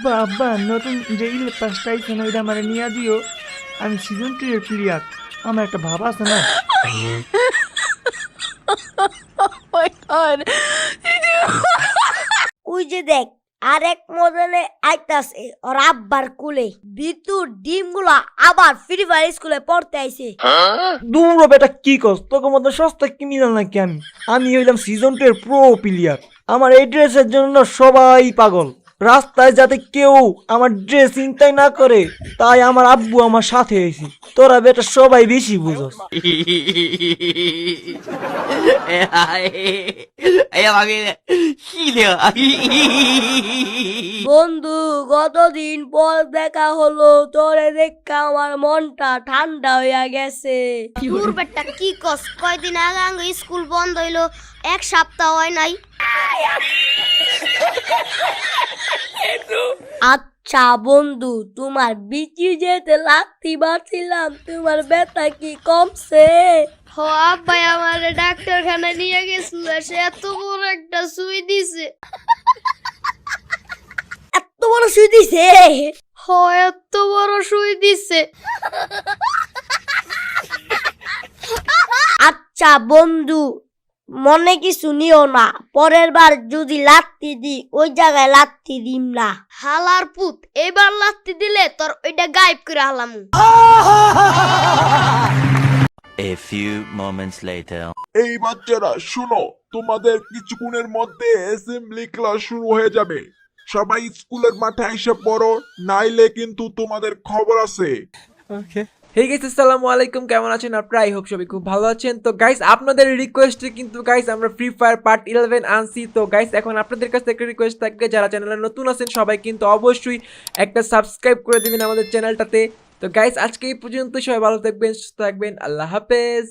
আব্বা আব্বা নতুন যে ইলে পাসটা আইছে না ওইটা আমার নিয়ে দিও। আমি সিজন 2 এর প্লেয়ার, আমার একটা ভাব আছে না। ওই যে দেখ আরেক মডেলে আইতাছে ওর আব্বার কুলে বিতুর ডিম গুলা আবার ফ্রি ফায়ার স্কুলে পড়তে আইছে। দূর বেটা কি কস, তোকে মতো সস্তা ক্রিমিনাল নাকি আমি? আমি হইলাম সিজন 2 এর প্রো প্লেয়ার। আমার এই ড্রেসের জন্য সবাই পাগল। রাস্তায় যাতে কেউ আমার ড্রেস চিন্তাই না করে, তাই আমার আব্বু আমার সাথে হয়েছে। তোরা বেটা সবাই বেশি বুঝস। বন্ধু কতদিন পর দেখা হলো, তোরে দেখা আমার মনটা ঠান্ডা হইয়া গেছে। দূর বেটা কি কস, কয়দিন আগে আঙ্গ স্কুল বন্ধ হইলো, এক সপ্তাহ হয় নাই। আচ্ছা বন্ধু, তোমার বিচি যেতে লাগতি বাড়ছিলাম, তোমার ব্যথা কি কমছে? হ আব্বাই আমার ডাক্তারখানা নিয়ে গেছিল, সে এত বড় একটা সুই দিছে। এত বড় সুই দিছে? হ এত বড় সুই দিছে। আচ্ছা বন্ধু, মনে কিছু নিও না, পরের বার যদি লাত্তি দি ওই জায়গায় লাত্তি দিম না। হালার পুত, এবার লাত্তি দিলে তোর ওইটা গায়েব করে হালামু। A few moments later. এই বাচ্চারা শুনো, তোমাদের কিছুক্ষণের মধ্যে অ্যাসেম্বলি ক্লাস শুরু হয়ে যাবে। সবাই স্কুলের মাঠে এসে পড়ো, নাইলে কিন্তু তোমাদের খবর আছে। হে গাইস, আসসালামু আলাইকুম, কেমন আছেন আপনারা? আই হোপ সবাই খুব ভালো আছেন। তো গাইস, আপনাদের রিকোয়েস্টে কিন্তু গাইস আমরা ফ্রি ফায়ার পার্ট 11 আনছি। তো গাইস, এখন আপনাদের কাছে একটা রিকোয়েস্ট থাকবে, যারা চ্যানেলে নতুন আছেন সবাই কিন্তু অবশ্যই একটা সাবস্ক্রাইব করে দিবেন আমাদের চ্যানেলটাতে। তো গাইস, আজকে এই পর্যন্ত, সবাই ভালো থাকবেন, সুস্থ থাকবেন, আল্লাহ হাফেজ।